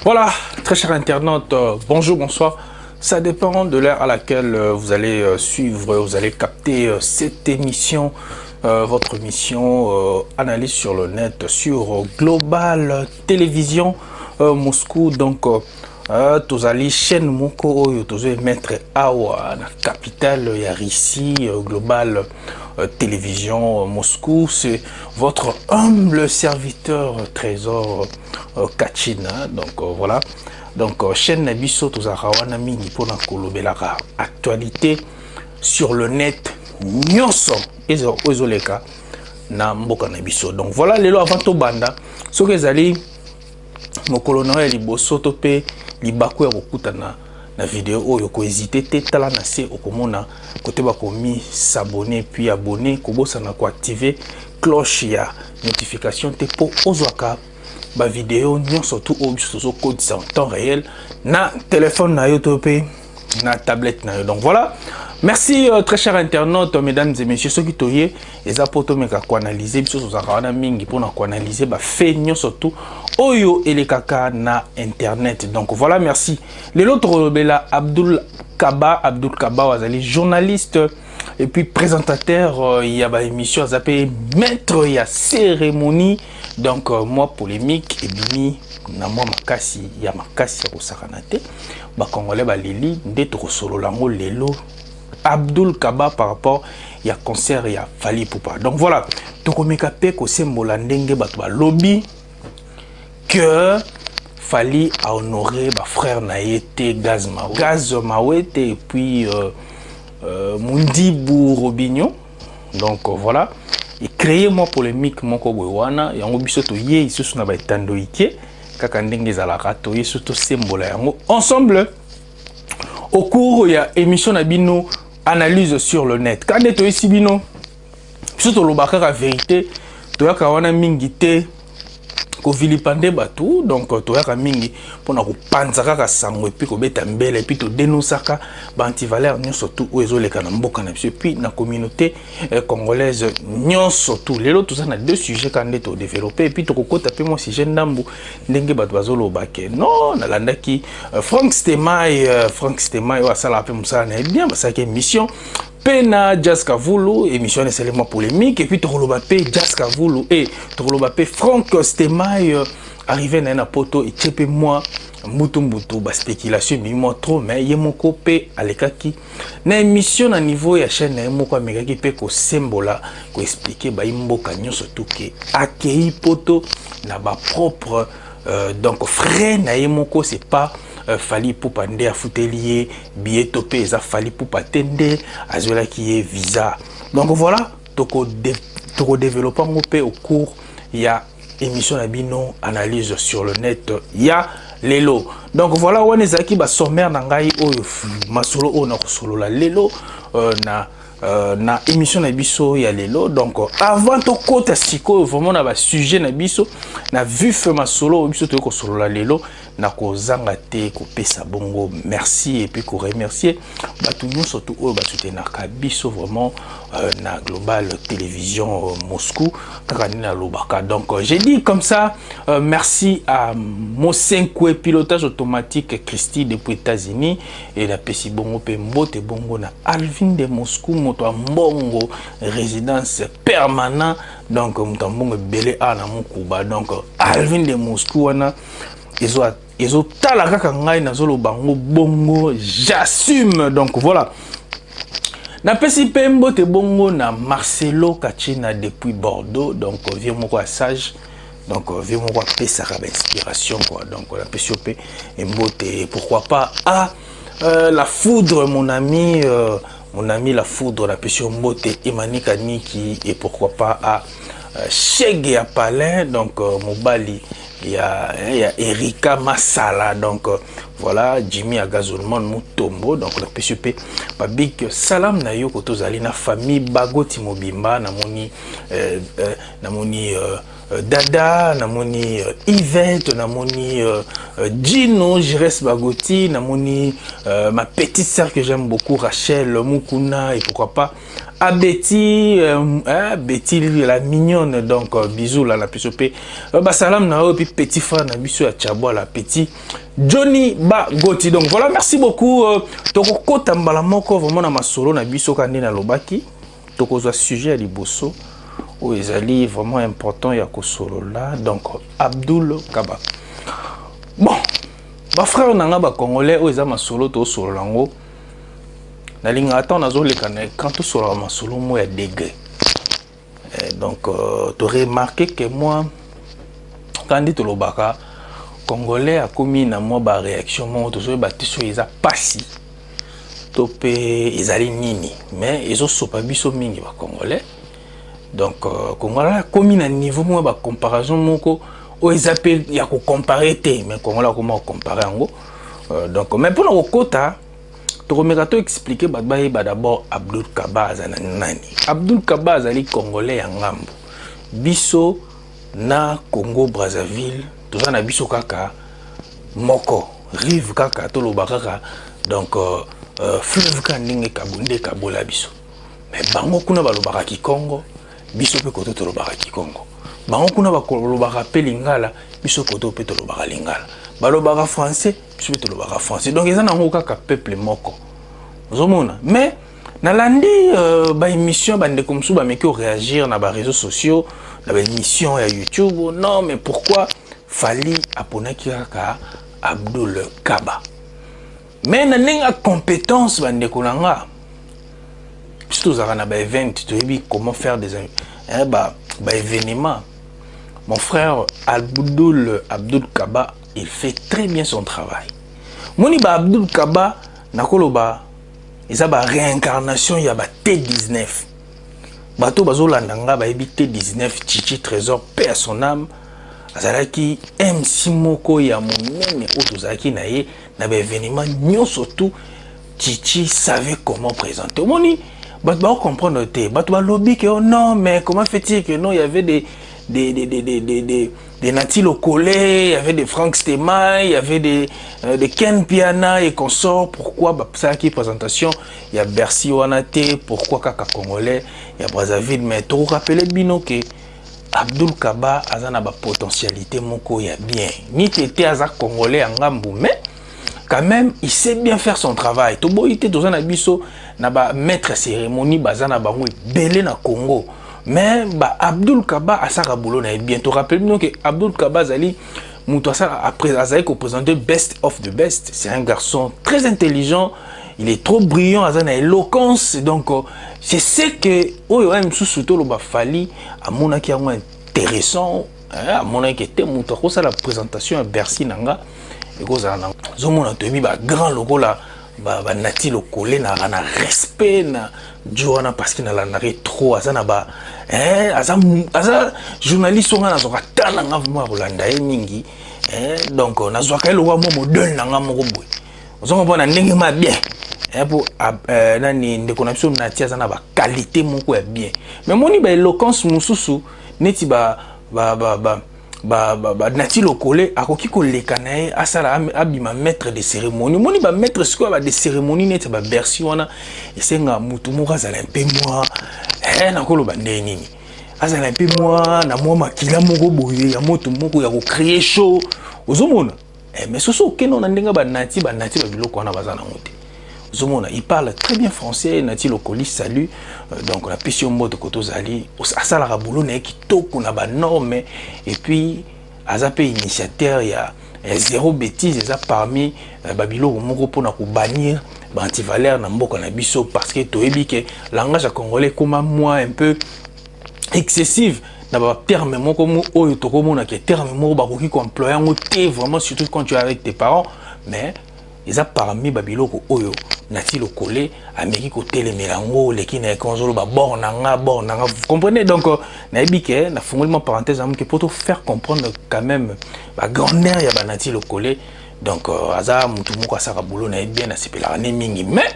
Voilà, très chers internautes, bonjour, bonsoir. Ça dépend de l'heure à laquelle vous allez suivre, vous allez capter cette émission, votre émission analyse sur le net, sur Global Télévision Moscou. Donc, tous allez chaîne Moko, tous allez mettre Awa, la capitale, il y a ici Global Télévision Moscou. C'est votre humble serviteur Trésor Kachina. Donc voilà. Donc chaîne Nabiso Tozarawana Mingi pour Kolobelaka. Actualité sur le net. Nyoso ezoleka na mboka Nabiso. Donc voilà les lois avant to banda. Ce que zali mokolo na liboso to pe libaku ya kokutana na vidéo oyo ko hésiter te tala na se okomona côté ba komi s'abonner puis abonner kobosa na ko activer cloche ya notification te po ozwaka ba vidéo nyonso tout au biso code en temps réel na téléphone na yo to pe na tablette na yo. Donc voilà. Merci très chers internautes, mesdames et messieurs, ceux qui toyé les apoto meka ko analyser biso ozaka mingi pona ko analyser ba fait nyonso tout oyo et les kaka na internet. Donc voilà, merci. Les autres bela Abdul Kaba Wazali, journaliste et puis présentateur, il y a ba émission zappé maître il y a cérémonie. Donc moi polémique et bini na moi makasi ya makasi ya kosakanate ba congolais ba lili ndeto solo lango lelo Abdul Kaba par rapport il y a concert il y a Fally Ipupa. Donc voilà, tokomeka pe ko sembola ndenge bato ba lobby que Fally a honoré ba frère na yete Gaz Mawete et puis Mundibou Robinho. Donc voilà, et créé moi polémique moko bwana yango biso to ye isusu na ba etando ike kaka ndenge zalaka to yesu to sembola yango ensemble au cours il y a émission na bino analyse sur le net quand to esi bino biso to lobaka la vérité to yaka wana mingi te ko vilipande batou. Donc to yaka mingi pona ko panzaka ka sango epi ko beta mbele epi to dénonçaka ba antivaleur nyonso tout ozo leka na mboka na biso puis na communauté congolaise nyonso tout lelo tout ça na deux sujets quand to développer et puis to kokota pe mo sujet ndambu ndenge bato bazolo bake non na landaki Frank Stemai wa sala pe musala na bien basaka émission Pena Jazz Kavulu, émission est seulement polémique, et puis Torolobapé, Jazz Kavulu, et Torolobapé, Frank Stemai, arrivé dans un poto, et tchepe moi, Moutumbutu, ba spéculation, mais moi trop, mais yé mon copé, à l'ékaki, na émission à niveau, ya chaîne, na moko amegaki pe ko sembola, ko expliquer, ba imbo kanyon, surtout que, akei poto, na ba propre, donc, frère, na yé moko, c'est pas, Fally Ipupa nde afutelier billet topé ça Fally Ipupa tende azola qui est visa. Donc voilà, toko développer ngopé au cours il y a émission na bino analyse sur le net il y a lelo. Donc voilà on ezaki ba sommaire na ngai oyo masolo o na solo la lelo na émission na biso ya lelo. Donc avant to kota siko vraiment na ba sujet na biso na vu fe masolo biso to ko solo la lelo na ko zanga te ko pesa bongo merci et puis ko remercier batu nyonso tout o batu te na kabiso vraiment na Global Télévision Moscou kaka na lobaka. Donc j'ai dit comme ça merci à Mosenkwe pilotage automatique Christy depuis États-Unis et la pesi bongo pe mbote bongo na Alvin de Moscou moto mbongo résidence permanent. Donc mutambongo belé ana mokuba. Donc Alvin de Moscou wana Ezo tala kaka ngai nazolo bango bongo j'assume. Donc voilà. Na pesi pembo te bongo na Marcelo Kachina depuis Bordeaux. Donc viens moko sage. Donc viens moko pesa ka inspiration quoi. Donc la pesi pe mbote pourquoi pas la foudre mon ami la foudre la pesi mbote Emani Kaniki et pourquoi pas à Chege ya Palin. Donc Mobali il y a Erika Masala. Donc voilà Jimmy Agazolman Mutombo. Donc la PCP Babik Salam na yo koto zali na famille Bagoti Mobimba namoni Dada, namoni Yvette, namoni Gino, Jires Bagoti, namoni ma petite sœur que j'aime beaucoup, Rachel Mukuna, et pourquoi pas Betty, Betty la mignonne, donc bisous là, la PSOP. Salam Nao, puis petit frère Nabiso à Tchaboua, la petit Johnny Bagoti. Donc voilà, merci beaucoup. Toko Tambalamoko, vraiment na ma solo Nabiso Kandina Lobaki. Toko za sujet à Liboso. Où ils allaient vraiment important, il y a solo là, donc Abdoul Kaba. Bon, ma frère nanga ba congolais, où ils ont ma solo to solo lango. Na linga attend na zo le canal quand tout solo ma solo moi à degré. Donc tu aurais remarqué que moi quand dit le baka congolais a commis na moi ba réaction moi to so ba tiso ils a passé. Topé ils allaient nini, mais ils ont sopa biso mingi ba congolais. Donc, Congolais a commis un niveau moins de comparaison, où ils appellent, il y a qu'à comparer, mais Congolais a comment comparer en gros. Donc, mais pour le quota, tu remercie expliquer d'abord Abdoul Kaba Nani. Abdoul Kaba Azali Congolais en Gambo. Biso na Congo Brazzaville, tout ça na biso kaka moko, rive kaka to lo bakaka. Donc, fleuve kandinge kabunde kabola biso. Mais bango kuna balobaka ki Congo. Biso pe koto tolobaka Kikongo. Bango kuna balobaka pe lingala, biso koto pe tolobaka lingala. Balobaka français, biso pe tolobaka français. Donc eza nango kaka peuple moko. Ozomona. Mais nalandi ba émission bande comme ça ba meki réagir na ba réseaux sociaux, na ba émission ya YouTube. Non, mais pourquoi Fali aponaki kaka Abdoul Kaba? Mais na nenga compétence bande konanga. Puisque nous avons un event, tu sais comment faire des événements. Mon frère Abdoul Kaba, il fait très bien son travail. Moni ba Abdoul Kaba, nakoloba, il y a une réincarnation, il y a T19. Bato bazo landanga ba T19, Chichi Trésor, paix à son âme. Azalaki MC Moko ya monene otozaki na ye na ba événement nyo surtout Chichi savait comment présenter. Moni bah comprendre bah lobby que oh non mais comment fait-il que non il y avait des Nati Lokolé, il y avait des Frank Stema, il y avait des Ken Piana et consorts. Pourquoi bah ça qui présentation il y a Bercy Wanate, pourquoi Kaka Congolais, il y a Brazzaville, mais tu rappelles bino que Abdoul Kaba azana ba potentialité moko ya bien ni tété aza Congolais en Gambu, mais quand même il sait bien faire son travail. To boité dans un biso na ba maître cérémonie bazana bango belé na Congo, mais ba Abdoul Kaba asaka boulot na bien. Tu rappelles nous que Abdoul Kaba zali muto asaka après azali ko présenter best of the best. C'est un garçon très intelligent, il est trop brillant, azana éloquence, donc c'est ce que oyo même sous to lo ba fali amona ki yango intéressant, amona ki te muto ko ça la présentation à Bercy nanga et ko za na zomona to mi ba grand logo là ba Nati Lokolé na respect na Joana parce qu'il n'a trop azana ba aza journaliste on a zoka tana nga vraiment Rolanda mingi donc na zoka lo wa mo modèle na nga moko boy ozonga bona ndenge ma bien pour nani ndeko na biso Nati azana ba qualité moko ya bien, mais moni ba éloquence mususu neti ba Nati Lokolé akoki ko lekana asala abima maître de cérémonie. Moni ba maître siko ba de cérémonie net ba Bercy wana esenga mutu moko azala mpe moi na koloba nini azala mpe moi na moi makila moko boye ya moto moko ya ko créer show ozomona mais soso keno na ndenga ba Nati ba biloko wana bazana ngote ozomona. Il parle très bien français. Nati Lokolé salut donc la pission mode kotozali asala rabulo na kitoko na ba norme et puis azape initiateur ya zéro bêtise eza parmi babiloko moko pona ko bannir ba antivaleur na mboka na biso parce que toyebi que langage à congolais comme moi un peu excessive na ba terme moko mo oyo tokomona que terme moko bakoki ko employer ngo te vraiment surtout quand tu es avec tes parents, mais ils a parmi babiloko oyo Nati Lokolé ameki ko telemelango leki na konzolo ba bornanga vous comprenez. Donc na ebike na fongolima parenthèse am que pour te faire comprendre quand même ba grandeur ya ba Nati Lokolé. Donc aza mutu moko asaka boulot na bien na sepela ne mingi, mais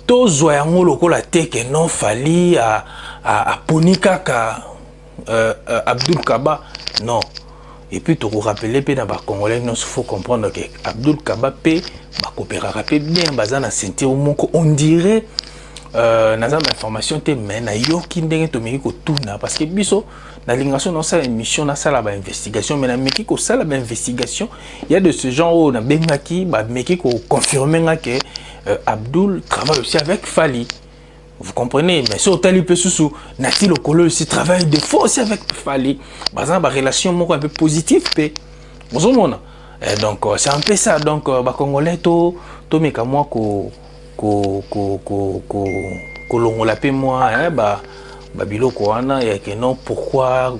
to zo yango lokola te que non fali a ponika ka Abdoul Kaba Non. Et puis, tu rappeler que dans les Congolais, il faut comprendre que Abdoul Kaba P, coopérera bien, bazana sentir on dirait, dans l'information, mais na yo qui ndenge to meki ko tuna parce que biso na lingation dans sa émission na sala ba investigation mais na meki ko sala ba investigation il y a de ce genre où na bengaki ba meki ko confirmer que Abdoul travaille aussi avec Fali. Vous comprenez, mais si on t'a peu sous Nati le Kolo aussi travaille de fois aussi avec Fali. Bazan ba relation un peu positive pe. Vous comprenez? Donc c'est un peu ça donc ba congolais to meka moi ko longola pe moi hein ba biloko wana ya que non pourquoi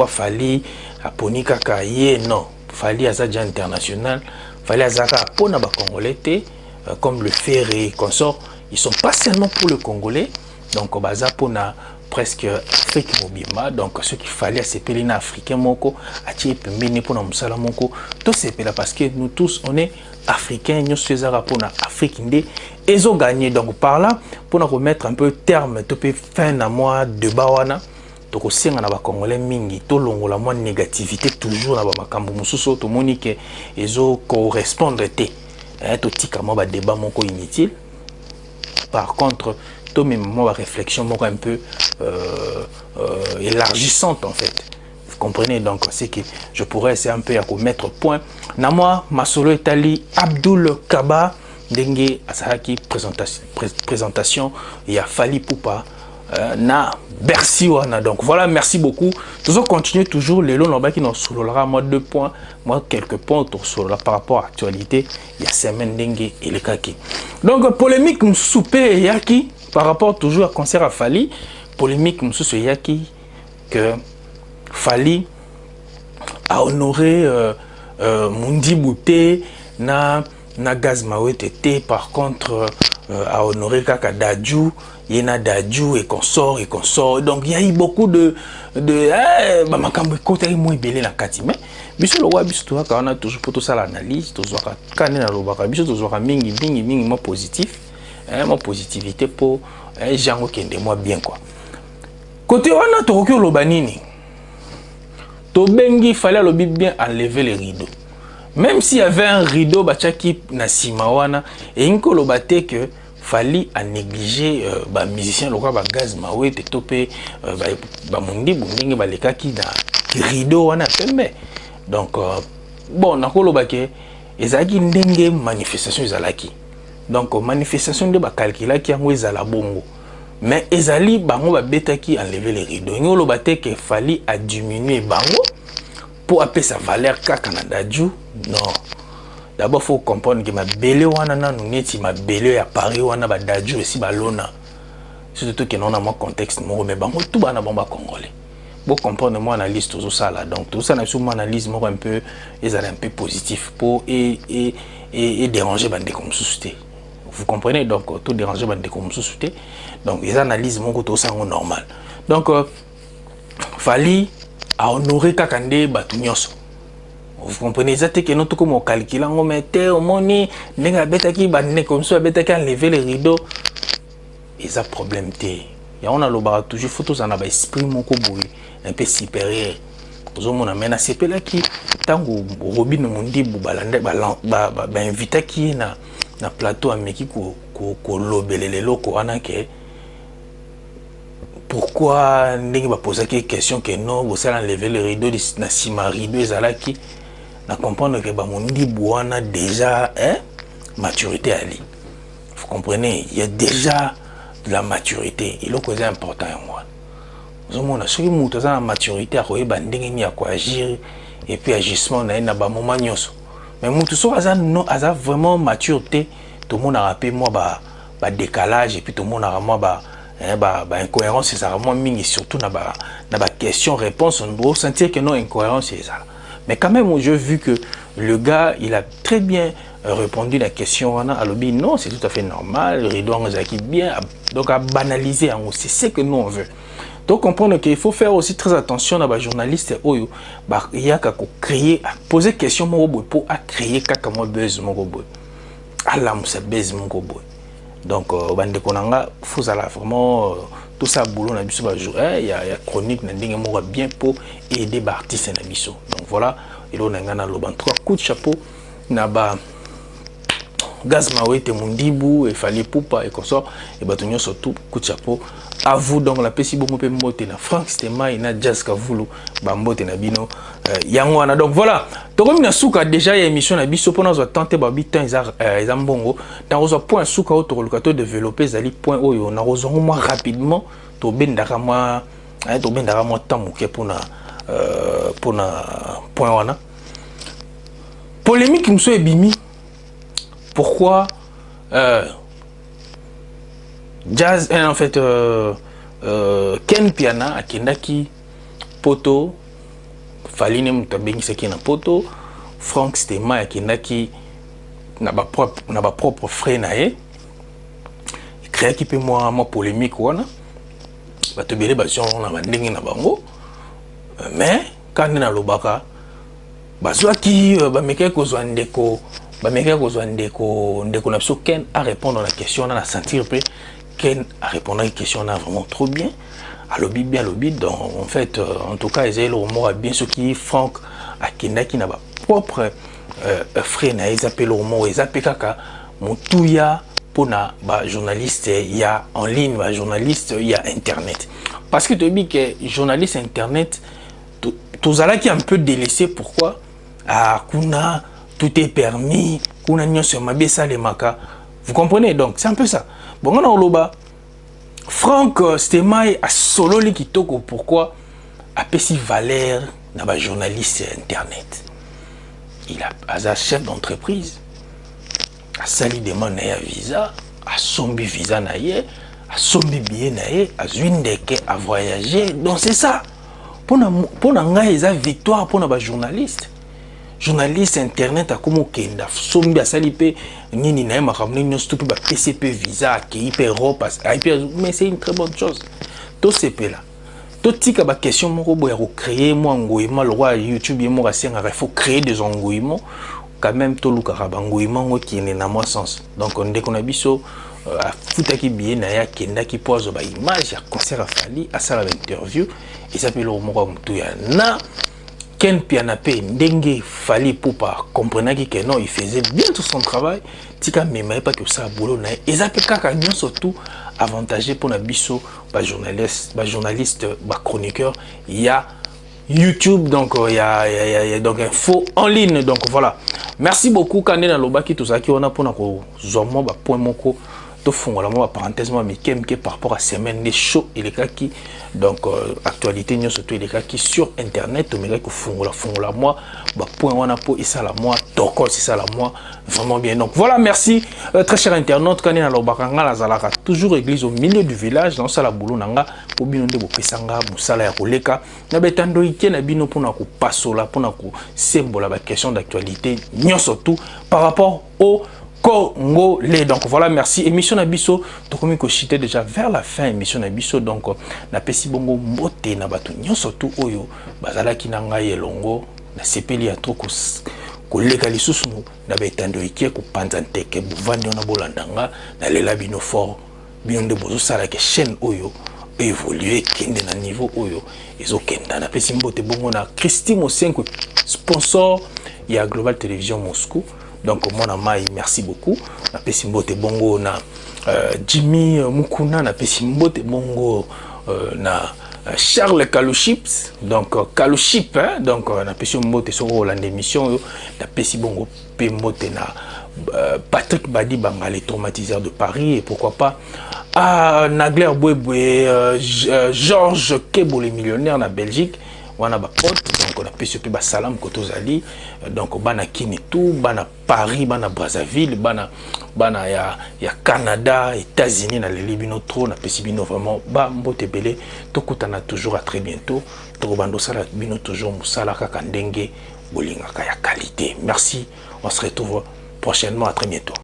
Fali aponi kaka ye non Fali azaja international Fali azaka pona ba congolais te comme le Ferré et consort. Ils sont pas seulement pour le Congolais, donc baza pona presque Afrique mobima, donc ce qu'il fallait c'est pelina africain moko, ati pembeni pona musala moko, tout c'est parce que nous tous on est africains, nous sommes pona Afrique ndé, ils ont gagné donc par là pour nous remettre un peu terme, tout peut fin à moi de bawana. Donc aussi on a ba congolais mingi to longola moi négativité toujours na ba makambo mususu to monique ezo correspondre te. To tika moi ba débat moko inutile. Par contre, tout même moi réflexion un peu élargissante en fait. Vous comprenez donc c'est que je pourrais essayer un peu à mettre point. Na moi Masolo Etali Abdoul Kaba Dengue Asahaki présentation il y a Fali Poupa na Bercy wana donc voilà merci beaucoup. Toujours continuer toujours les longs qui nous soulera moi 2 points moi quelques points autour sur par rapport à l'actualité il y a semaine dengue et le kaki donc polémique soupé yaki par rapport toujours à concert à Fali polémique moussou yaki que Fali a honoré Mundi Bouté na Gaz Mawetete par contre a honoré Kaka Dadju Yena Dadju et consort donc il y a eu beaucoup de makambo côté moins belé na kati mais biso le roi biso toi on a toujours pour tout ça l'analyse tout ça quand na lobaka biso tout ça mingi moi positif moi positivité pour jango kende moi bien quoi côté wana to ko loba nini to bengi fallait lobi bien enlever les rideaux même s'il y avait un rideau bachaki na simawana et inko lobate que Fali a négligé ba musicien loka ba Gaz Mawete topé ba mundi bundingi ba lekaki na rideau wana pembe donc bon nakolo bake ezaki ndenge manifestation ezalaki donc manifestation de ba calculaki yango ezala bongo mais ezali bango ba betaki enlever les rideaux ngolo bate que Fali a diminué bango pour appeler sa valeur kaka na Dadju non. D'abord, il faut comprendre que ma belle wana na neti ma belle à Paris wana ba Dadju aussi ba lona. Surtout que non a mon contexte mo mais bango tout bana bomba congolais. Pour comprendre moi analyse tout ça là. Donc tout ça na sur mon analyse mo un peu ils allaient un peu positif pour et déranger bande comme société. Vous comprenez donc tout déranger bande comme société. Donc les analyses mo tout ça normal. Donc Fali a honoré Kakande Batunyos. Vous comprenez ça que nous tout comme on calcule on mettait au moni nenga betaki bande comme ça betaki enlever les rideaux ils a problème té ya on a le bar toujours photos en a ba esprit moko boy un peu supérieur vous mona mena sepela ki tango Robin Mundi balande ba invité ki na plateau ameki ko lobelele loko wana ke pourquoi ndenge ba poser question que non vous allez enlever les rideaux na sima rideau ezalaki na comprendre que ba Mundi Bouana déjà maturité ali. Vous comprenez, il y a déjà de la maturité et l'autre est important en moi. Vous avez ce qui est la maturité à quoi banding ni à quoi agir et puis agissement na ba moment nyonso. Mais mutu so non aza vraiment maturité tout le monde a rappelé moi ba décalage et puis tout le monde a moi ba incohérence c'est ça vraiment mingi surtout na ba question réponse on doit sentir que non incohérence c'est ça. Mais quand même, j'ai vu que le gars, il a très bien répondu à la question. Alors, non, c'est tout à fait normal. Le rideau, on a bien. Donc, à banaliser, c'est ce que nous, on veut. Donc, comprendre qu'il faut faire aussi très attention à les journalistes. Il y a qu'à créer, poser question pour créer quelqu'un buzz, mon robot. Allah, c'est buzz, mon robot. Donc bande konanga faut ça là vraiment tout ça boulot na biso ba jour il y a chronique na ndenge mo bien pour aider ba artiste na biso. Donc voilà, et là on a ngana loban trois coups de chapeau na ba Gaz Mawete Mundibu et Fali Poupa et comme ça et batonyo surtout coup de chapeau à vous. Donc la pesi bon pe mbote na Frank Stema et na Jazz Kavulu ba mbote na bino yangwana. Donc voilà, tokomi na suka déjà ya émission na biso pona zo tenter ba bitan za mbongo na zo point suka au tokoluka développer zali point oyo na zo moi rapidement to bendaka moi temps moké pona point wana polémique mso ebimi. Pourquoi Jazz, en fait, Ken Piana a Kendaki Poto, Faline Mutabengi Seki na Poto, Frank Stema a Kendaki na ba propre frère nae, créé qui peut moi polémique wana, ba te belé ba sion na bandingi na bango, mais quand na lobaka, ba zwaki ba meke ko zwandeko. Ndeko na Ken a répondre à la question, on a sentir Ken a répondu à la question, on a vraiment trop bien. À lobby bien lobby, donc en fait, en tout cas, ils ont le mot bien ce qui Franck a qui n'a pas propre frère, ils appellent le mot, ils appellent kaka Moutouya pour na journaliste, il y a en ligne, journaliste, il y a internet. Parce que tu dis que journaliste internet, tout ça là qui est un peu délaissé, pourquoi? Ah, kuna tout est permis, vous comprenez? Donc c'est un peu ça. Bon, on a loba Franck Stema a solo li kitoko pourquoi a pesi valeur na ba journaliste internet. Il a chef d'entreprise, a sali demande na visa, a sombi visa na ye, a sombi billet na ye, a zwindeke a voyager. Donc c'est ça. Pour na nga eza victoire pour na ba journaliste. Journaliste internet a comme kenda sombi a salipe nini na makamni nyo stupi ba PCP visa ki hyper Europe mais c'est une très bonne chose. To CP là. To tika ba question moko boya ko créer mo ngoyima le roi YouTube mo ka senga il faut créer des engouements quand même to luka ba engouement ngo ki na mo sens. Donc on dès qu'on a biso a futaki bien na ya kenda ki pose ba image ya concert a fali a sala interview et s'appelle le moko mutu ya na Ken Pianape, Ndenge Fali Poupa, comprenait que non, il faisait bien tout son travail. Tika même pas que ça boulot na. Et ça peut kaka bien surtout avantagé pour na biso, journaliste, chroniqueur. Il y a YouTube, donc il y a donc info en ligne. Donc voilà. Merci beaucoup Kane na lobaki tout ça qui on a pour na ko zomo ba point moko. To fongola moi parenthèse moi mais que par rapport à semaine les shows et les cas qui donc actualité nous surtout les cas qui sur internet to mais que fongola moi bah point on a pour et ça la moi toko c'est ça la moi vraiment bien. Donc voilà, merci très cher internaute Kane na lobakanga la zalaka toujours église au milieu du village dans ça la boulot nanga ko binonde bo pesanga musala ya koleka na betando ike na bino pour na ko pasola pour na ko sembola ba question d'actualité nous surtout par rapport au Congolais. Donc voilà, merci. Émission Nabiso, tokomi ko chité déjà vers la fin émission Nabiso. Donc na pesi bongo mbote na batu surtout oyo bazala ki nanga yelongo na sepeli ya trop ko leka lisusu na betando ikie ko panzante ke buvandi na bolandanga na lela bino fort bino de bozo sala ke chaîne oyo évoluer kende na niveau oyo ezo kenda na pesi mbote bongo na Christine Mosenko sponsor ya Global Télévision Moscou. Donc mon amai, merci beaucoup. Na pesimbote bongo na Jimmy Mukuna, na pesimbote bongo na Charles Kalouchips, donc Kalouchip, hein? Donc na pesimbote sur l'émission, na pesibongo pembote na Patrick Badi Banga, les traumatiseurs de Paris, et pourquoi pas Nagler Bouéboué, Georges Kebo, les millionnaires na Belgique. On a ba pote donc on a pu ba salam kotozali donc bana Kinitou bana Paris bana Brazzaville bana ya Canada États-Unis na le Libino trop na pesibino vraiment ba mbote belé tokutana toujours à très bientôt to bando sala bino toujours musala kaka ndenge bolinga ya qualité. Merci, on se retrouve prochainement, à très bientôt.